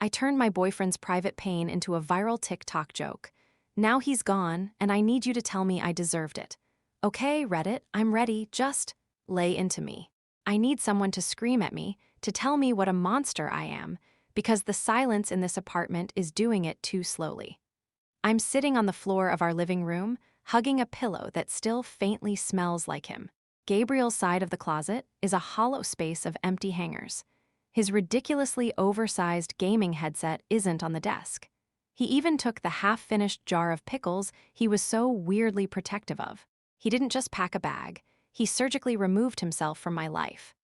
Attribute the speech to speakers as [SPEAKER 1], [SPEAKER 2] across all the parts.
[SPEAKER 1] I turned my boyfriend's private pain into a viral TikTok joke. Now he's gone, and I need you to tell me I deserved it. Okay, Reddit, I'm ready, just lay into me. I need someone to scream at me, to tell me what a monster I am, because the silence in this apartment is doing it too slowly. I'm sitting on the floor of our living room, hugging a pillow that still faintly smells like him. Gabriel's side of the closet is a hollow space of empty hangers. His ridiculously oversized gaming headset isn't on the desk. He even took the half-finished jar of pickles he was so weirdly protective of. He didn't just pack a bag, he surgically removed himself from my life.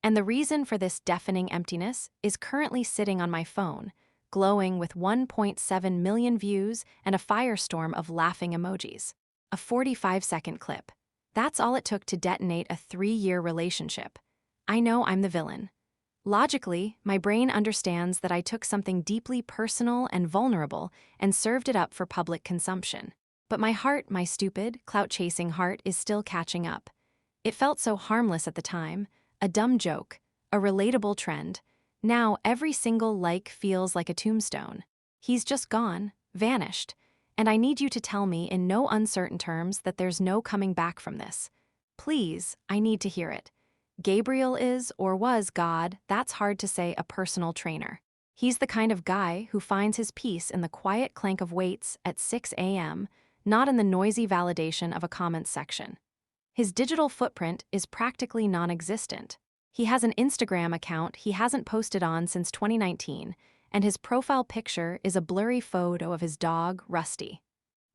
[SPEAKER 1] And the reason for this deafening emptiness is currently sitting on my phone, glowing with 1.7 million views and a firestorm of laughing emojis. A 45-second clip. That's all it took to detonate a 3-year relationship. I know I'm the villain. Logically, my brain understands that I took something deeply personal and vulnerable and served it up for public consumption. But my heart, my stupid, clout-chasing heart, is still catching up. It felt so harmless at the time, a dumb joke, a relatable trend. Now every single like feels like a tombstone. He's just gone, vanished, and I need you to tell me in no uncertain terms that there's no coming back from this. Please, I need to hear it. Gabriel is, or was, God, that's hard to say, a personal trainer. He's the kind of guy who finds his peace in the quiet clank of weights at 6 a.m., not in the noisy validation of a comments section. His digital footprint is practically non-existent. He has an Instagram account he hasn't posted on since 2019, and his profile picture is a blurry photo of his dog, Rusty.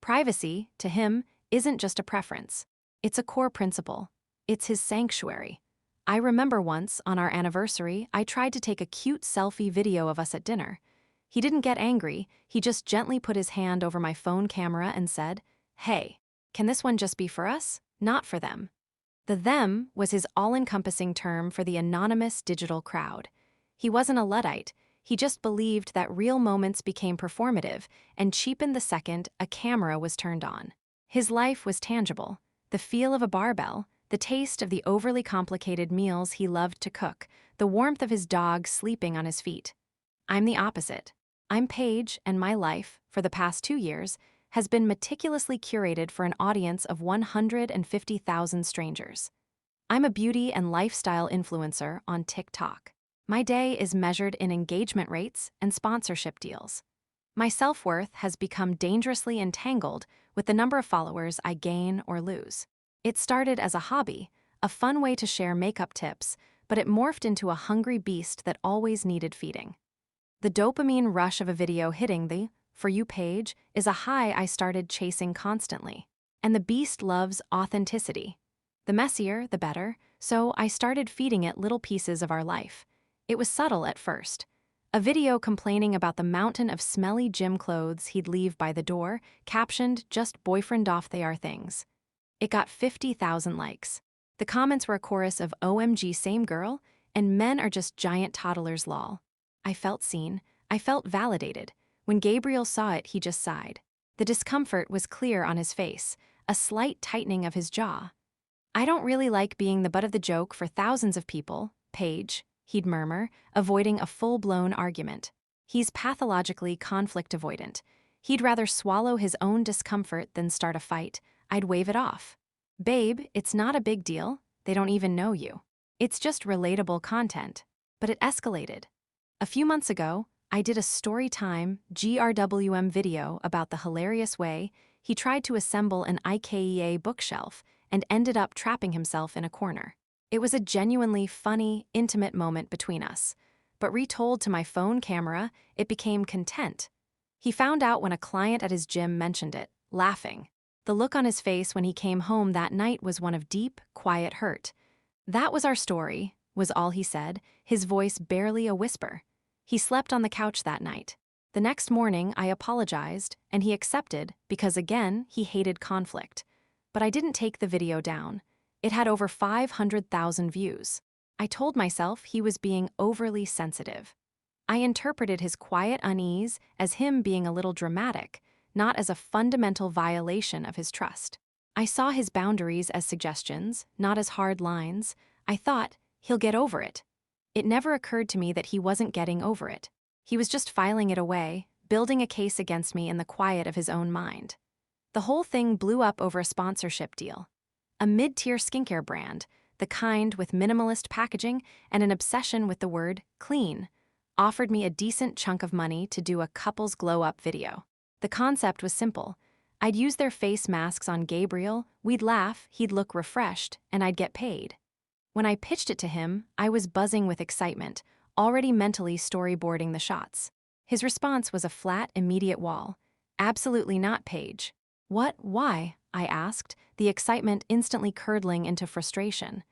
[SPEAKER 1] Privacy, to him, isn't just a preference. It's a core principle. It's his sanctuary. I remember once, on our anniversary, I tried to take a cute selfie video of us at dinner. He didn't get angry, he just gently put his hand over my phone camera and said, "Hey, can this one just be for us, not for them?" The "them" was his all-encompassing term for the anonymous digital crowd. He wasn't a Luddite, he just believed that real moments became performative and cheapened the second a camera was turned on. His life was tangible, the feel of a barbell, the taste of the overly complicated meals he loved to cook, the warmth of his dog sleeping on his feet. I'm the opposite. I'm Paige, and my life, for the past 2 years, has been meticulously curated for an audience of 150,000 strangers. I'm a beauty and lifestyle influencer on TikTok. My day is measured in engagement rates and sponsorship deals. My self-worth has become dangerously entangled with the number of followers I gain or lose. It started as a hobby, a fun way to share makeup tips, but it morphed into a hungry beast that always needed feeding. The dopamine rush of a video hitting the For You page is a high I started chasing constantly. And the beast loves authenticity. The messier, the better, so I started feeding it little pieces of our life. It was subtle at first. A video complaining about the mountain of smelly gym clothes he'd leave by the door, captioned, "Just boyfriend off they are things." It got 50,000 likes. The comments were a chorus of "OMG same girl" and "Men are just giant toddlers lol." I felt seen. I felt validated. When Gabriel saw it, he just sighed. The discomfort was clear on his face, a slight tightening of his jaw. "I don't really like being the butt of the joke for thousands of people, Paige," he'd murmur, avoiding a full-blown argument. He's pathologically conflict avoidant. He'd rather swallow his own discomfort than start a fight. I'd wave it off. "Babe, it's not a big deal. They don't even know you. It's just relatable content." But it escalated. A few months ago, I did a storytime GRWM video about the hilarious way he tried to assemble an IKEA bookshelf and ended up trapping himself in a corner. It was a genuinely funny, intimate moment between us, but retold to my phone camera, it became content. He found out when a client at his gym mentioned it, laughing. The look on his face when he came home that night was one of deep, quiet hurt. "That was our story," was all he said, his voice barely a whisper. He slept on the couch that night. The next morning, I apologized, and he accepted because, again, he hated conflict. But I didn't take the video down. It had over 500,000 views. I told myself he was being overly sensitive. I interpreted his quiet unease as him being a little dramatic, not as a fundamental violation of his trust. I saw his boundaries as suggestions, not as hard lines. I thought, he'll get over it. It never occurred to me that he wasn't getting over it. He was just filing it away, building a case against me in the quiet of his own mind. The whole thing blew up over a sponsorship deal. A mid-tier skincare brand, the kind with minimalist packaging and an obsession with the word clean, offered me a decent chunk of money to do a couple's glow-up video. The concept was simple. I'd use their face masks on Gabriel, we'd laugh, he'd look refreshed, and I'd get paid. When I pitched it to him, I was buzzing with excitement, already mentally storyboarding the shots. His response was a flat, immediate wall. Absolutely not, Paige. What? Why? I asked, the excitement instantly curdling into frustration.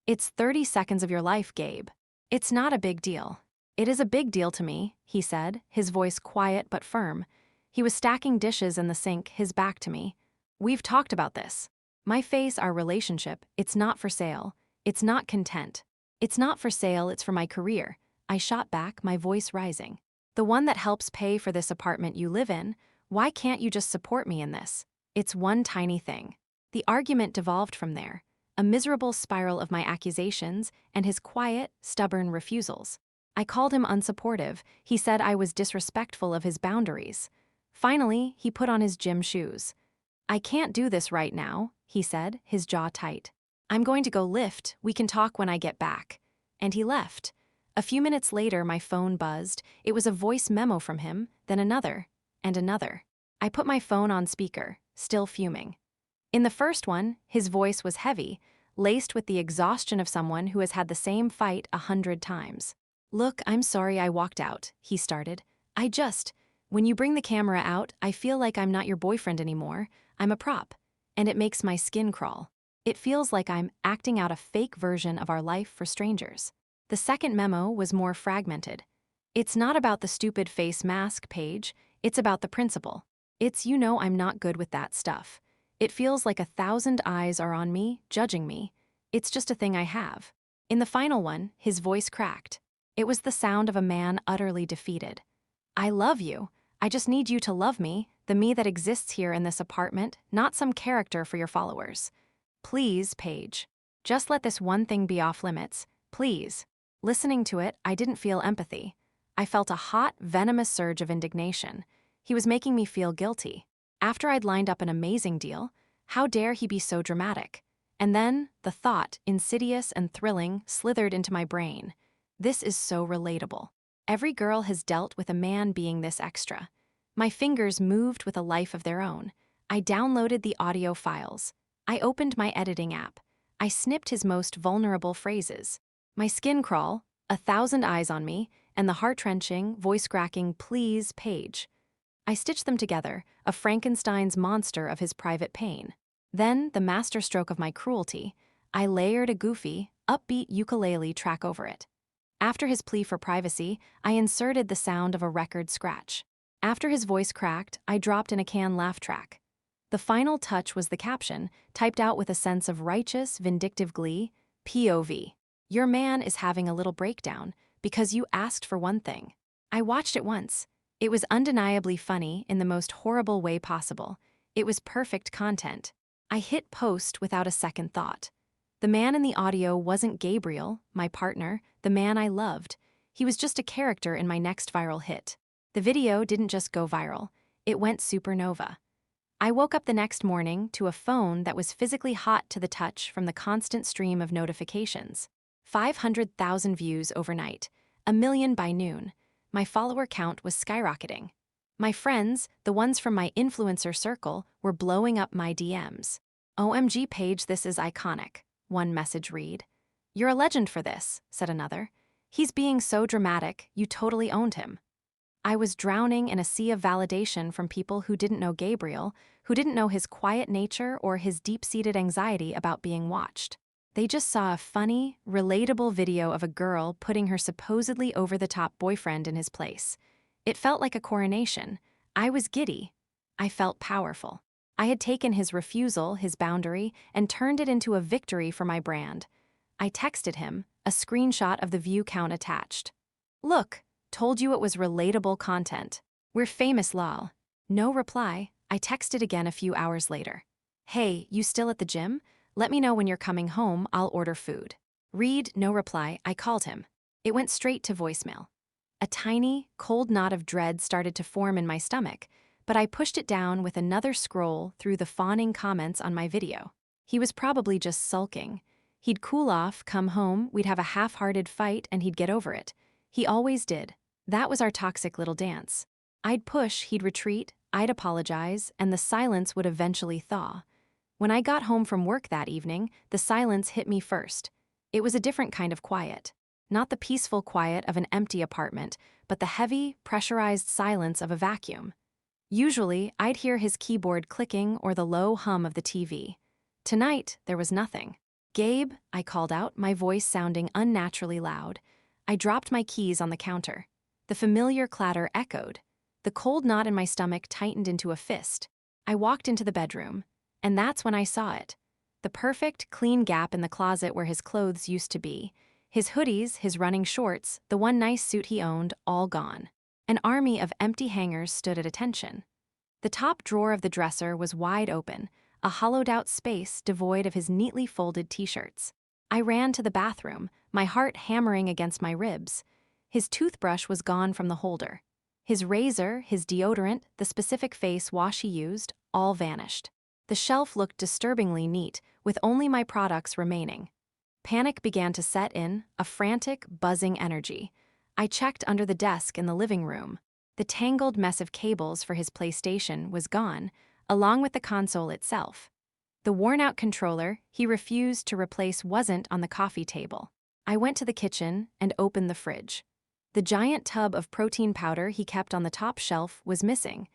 [SPEAKER 1] It's 30 seconds of your life, Gabe. It's not a big deal. It is a big deal to me, he said, his voice quiet but firm. He was stacking dishes in the sink, his back to me. We've talked about this. My face, our relationship, it's not for sale. It's not content. It's not for sale, it's for my career. I shot back, my voice rising. The one that helps pay for this apartment you live in. Why can't you just support me in this? It's one tiny thing. The argument devolved from there, a miserable spiral of my accusations and his quiet, stubborn refusals. I called him unsupportive. He said I was disrespectful of his boundaries. Finally, he put on his gym shoes. I can't do this right now, he said, his jaw tight. I'm going to go lift, we can talk when I get back. And he left. A few minutes later, my phone buzzed. It was a voice memo from him, then another, and another. I put my phone on speaker, still fuming. In the first one, his voice was heavy, laced with the exhaustion of someone who has had the same fight 100 times. Look, I'm sorry I walked out, he started. When you bring the camera out, I feel like I'm not your boyfriend anymore. I'm a prop. And it makes my skin crawl. It feels like I'm acting out a fake version of our life for strangers. The second memo was more fragmented. It's not about the stupid face mask, Paige. It's about the principle. I'm not good with that stuff. It feels like 1,000 eyes are on me, judging me. It's just a thing I have. In the final one, his voice cracked. It was the sound of a man utterly defeated. I love you. I just need you to love me, the me that exists here in this apartment, not some character for your followers. Please, Paige. Just let this one thing be off limits, please. Listening to it, I didn't feel empathy. I felt a hot, venomous surge of indignation. He was making me feel guilty. After I'd lined up an amazing deal, how dare he be so dramatic? And then, the thought, insidious and thrilling, slithered into my brain. This is so relatable. Every girl has dealt with a man being this extra. My fingers moved with a life of their own. I downloaded the audio files. I opened my editing app. I snipped his most vulnerable phrases. My skin crawl, 1,000 eyes on me, and the heart-wrenching, voice-cracking please Paige. I stitched them together, a Frankenstein's monster of his private pain. Then, the masterstroke of my cruelty, I layered a goofy, upbeat ukulele track over it. After his plea for privacy, I inserted the sound of a record scratch. After his voice cracked, I dropped in a can laugh track. The final touch was the caption, typed out with a sense of righteous, vindictive glee, POV. Your man is having a little breakdown, because you asked for one thing. I watched it once. It was undeniably funny in the most horrible way possible. It was perfect content. I hit post without a second thought. The man in the audio wasn't Gabriel, my partner, the man I loved. He was just a character in my next viral hit. The video didn't just go viral, it went supernova. I woke up the next morning to a phone that was physically hot to the touch from the constant stream of notifications. 500,000 views overnight, 1 million by noon. My follower count was skyrocketing. My friends, the ones from my influencer circle, were blowing up my DMs. OMG Paige, this is iconic, one message read. You're a legend for this, said another. He's being so dramatic, you totally owned him. I was drowning in a sea of validation from people who didn't know Gabriel, who didn't know his quiet nature or his deep-seated anxiety about being watched. They just saw a funny, relatable video of a girl putting her supposedly over-the-top boyfriend in his place. It felt like a coronation. I was giddy. I felt powerful. I had taken his refusal, his boundary, and turned it into a victory for my brand. I texted him, a screenshot of the view count attached. Look, told you it was relatable content. We're famous, lol. No reply. I texted again a few hours later. Hey, you still at the gym? Let me know when you're coming home, I'll order food. Read, no reply, I called him. It went straight to voicemail. A tiny, cold knot of dread started to form in my stomach, but I pushed it down with another scroll through the fawning comments on my video. He was probably just sulking. He'd cool off, come home, we'd have a half-hearted fight, and he'd get over it. He always did. That was our toxic little dance. I'd push, he'd retreat, I'd apologize, and the silence would eventually thaw. When I got home from work that evening, the silence hit me first. It was a different kind of quiet. Not the peaceful quiet of an empty apartment, but the heavy, pressurized silence of a vacuum. Usually, I'd hear his keyboard clicking or the low hum of the TV. Tonight, there was nothing. "Gabe," I called out, my voice sounding unnaturally loud. I dropped my keys on the counter. The familiar clatter echoed. The cold knot in my stomach tightened into a fist. I walked into the bedroom, and that's when I saw it. The perfect, clean gap in the closet where his clothes used to be. His hoodies, his running shorts, the one nice suit he owned, all gone. An army of empty hangers stood at attention. The top drawer of the dresser was wide open, a hollowed-out space devoid of his neatly folded t-shirts. I ran to the bathroom, my heart hammering against my ribs. His toothbrush was gone from the holder. His razor, his deodorant, the specific face wash he used, all vanished. The shelf looked disturbingly neat, with only my products remaining. Panic began to set in, a frantic, buzzing energy. I checked under the desk in the living room. The tangled mess of cables for his PlayStation was gone, along with the console itself. The worn-out controller he refused to replace wasn't on the coffee table. I went to the kitchen and opened the fridge. The giant tub of protein powder he kept on the top shelf was missing.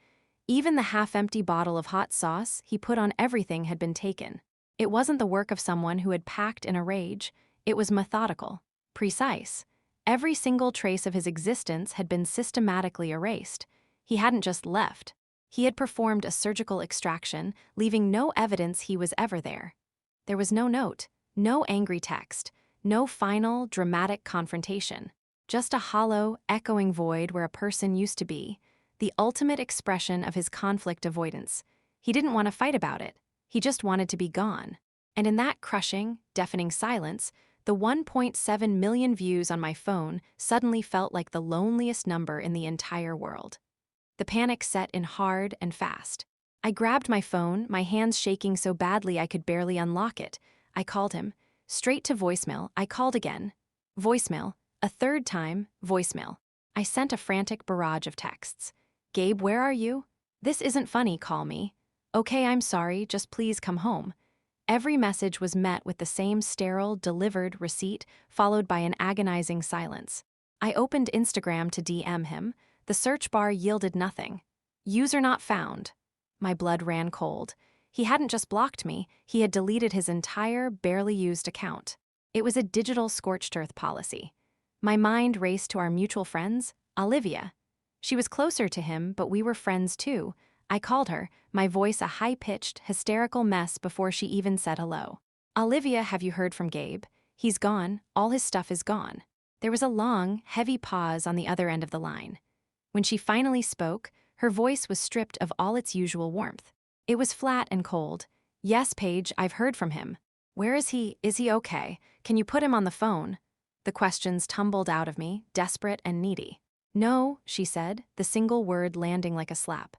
[SPEAKER 1] Even the half-empty bottle of hot sauce he put on everything had been taken. It wasn't the work of someone who had packed in a rage. It was methodical, precise. Every single trace of his existence had been systematically erased. He hadn't just left. He had performed a surgical extraction, leaving no evidence he was ever there. There was no note, no angry text, no final, dramatic confrontation. Just a hollow, echoing void where a person used to be, the ultimate expression of his conflict avoidance. He didn't want to fight about it. He just wanted to be gone. And in that crushing, deafening silence, the 1.7 million views on my phone suddenly felt like the loneliest number in the entire world. The panic set in hard and fast. I grabbed my phone, my hands shaking so badly I could barely unlock it. I called him. Straight to voicemail, I called again. Voicemail. A third time, voicemail. I sent a frantic barrage of texts. "Gabe, where are you? This isn't funny, call me. Okay, I'm sorry, just please come home." Every message was met with the same sterile, delivered receipt, followed by an agonizing silence. I opened Instagram to DM him. The search bar yielded nothing. User not found. My blood ran cold. He hadn't just blocked me, he had deleted his entire, barely used account. It was a digital scorched earth policy. My mind raced to our mutual friends, Olivia. She was closer to him, but we were friends too. I called her, my voice a high-pitched, hysterical mess before she even said hello. "Olivia, have you heard from Gabe? He's gone, all his stuff is gone." There was a long, heavy pause on the other end of the line. When she finally spoke, her voice was stripped of all its usual warmth. It was flat and cold. "Yes, Paige, I've heard from him. Where is he? Is he okay? Can you put him on the phone?" The questions tumbled out of me, desperate and needy. "No," she said, the single word landing like a slap.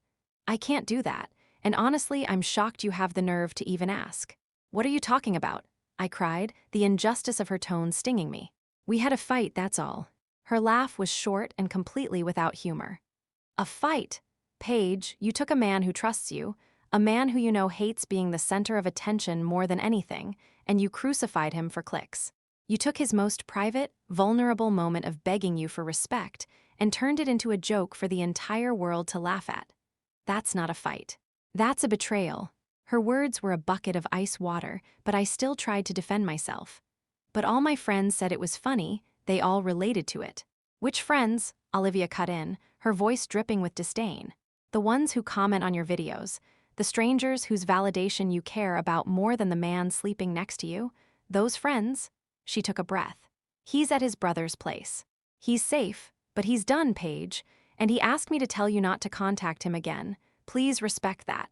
[SPEAKER 1] "I can't do that, and honestly, I'm shocked you have the nerve to even ask." "What are you talking about?" I cried, the injustice of her tone stinging me. "We had a fight, that's all." Her laugh was short and completely without humor. "A fight? Paige, you took a man who trusts you, a man who you know hates being the center of attention more than anything, and you crucified him for clicks. You took his most private, vulnerable moment of begging you for respect and turned it into a joke for the entire world to laugh at. That's not a fight. That's a betrayal." Her words were a bucket of ice water, but I still tried to defend myself. "But all my friends said it was funny, they all related to it." "Which friends?" Olivia cut in, her voice dripping with disdain. "The ones who comment on your videos, the strangers whose validation you care about more than the man sleeping next to you, those friends?" She took a breath. "He's at his brother's place. He's safe, but he's done, Paige. And he asked me to tell you not to contact him again. Please respect that."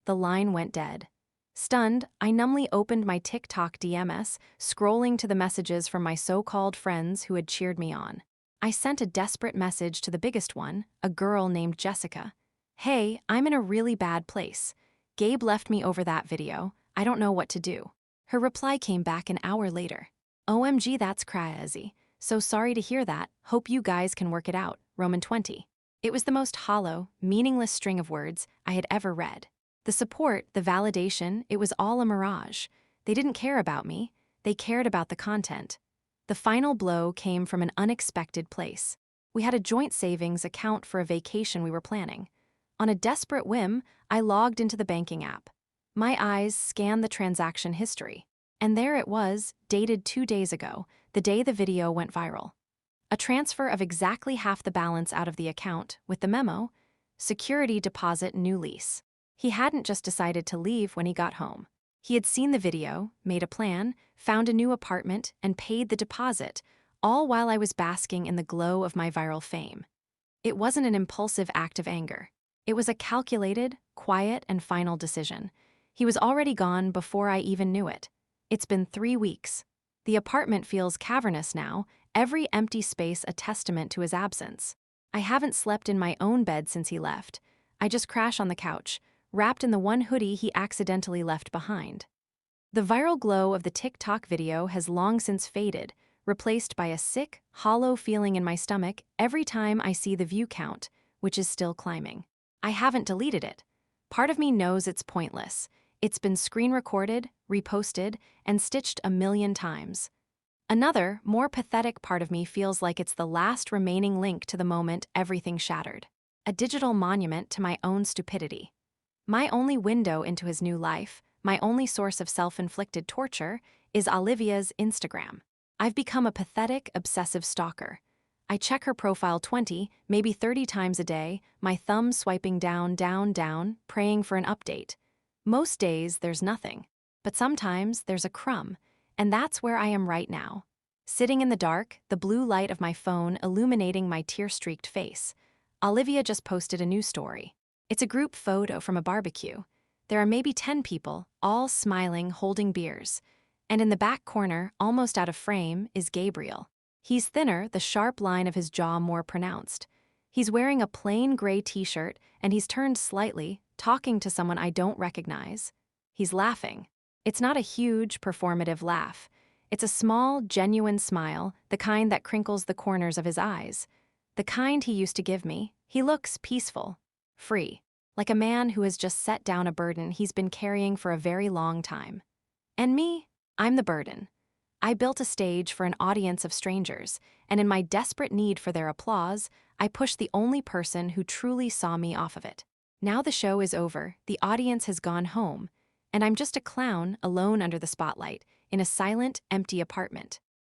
[SPEAKER 1] The line went dead. Stunned, I numbly opened my TikTok DMs, scrolling to the messages from my so-called friends who had cheered me on. I sent a desperate message to the biggest one, a girl named Jessica. Hey, I'm in a really bad place. Gabe left me over that video. I don't know what to do. Her reply came back an hour later. OMG, that's crazy. So sorry to hear that. Hope you guys can work it out. Roman 20. It was the most hollow, meaningless string of words I had ever read. The support, the validation, it was all a mirage. They didn't care about me. They cared about the content. The final blow came from an unexpected place. We had a joint savings account for a vacation we were planning. On a desperate whim, I logged into the banking app. My eyes scanned the transaction history. And there it was, dated 2 days ago, the day the video went viral. A transfer of exactly half the balance out of the account, with the memo, security deposit new lease. He hadn't just decided to leave when he got home. He had seen the video, made a plan, found a new apartment, and paid the deposit, all while I was basking in the glow of my viral fame. It wasn't an impulsive act of anger. It was a calculated, quiet, and final decision. He was already gone before I even knew it. It's been 3 weeks. The apartment feels cavernous now, every empty space a testament to his absence. I haven't slept in my own bed since he left. I just crash on the couch, wrapped in the one hoodie he accidentally left behind. The viral glow of the TikTok video has long since faded, replaced by a sick, hollow feeling in my stomach every time I see the view count, which is still climbing. I haven't deleted it. Part of me knows it's pointless. It's been screen recorded, reposted, and stitched a million times. Another, more pathetic part of me feels like it's the last remaining link to the moment everything shattered. A digital monument to my own stupidity. My only window into his new life, my only source of self-inflicted torture, is Olivia's Instagram. I've become a pathetic, obsessive stalker. I check her profile 20, maybe 30 times a day, my thumb swiping down, down, down, praying for an update. Most days, there's nothing. But sometimes, there's a crumb. And that's where I am right now. Sitting in the dark, the blue light of my phone illuminating my tear-streaked face. Olivia just posted a new story. It's a group photo from a barbecue. There are maybe 10 people, all smiling, holding beers. And in the back corner, almost out of frame, is Gabriel. He's thinner, the sharp line of his jaw more pronounced. He's wearing a plain gray t-shirt, and he's turned slightly, talking to someone I don't recognize. He's laughing. It's not a huge, performative laugh. It's a small, genuine smile, the kind that crinkles the corners of his eyes. The kind he used to give me. He looks peaceful, free, like a man who has just set down a burden he's been carrying for a very long time. And me? I'm the burden. I built a stage for an audience of strangers, and in my desperate need for their applause, I pushed the only person who truly saw me off of it. Now the show is over, the audience has gone home, and I'm just a clown alone under the spotlight, in a silent, empty apartment.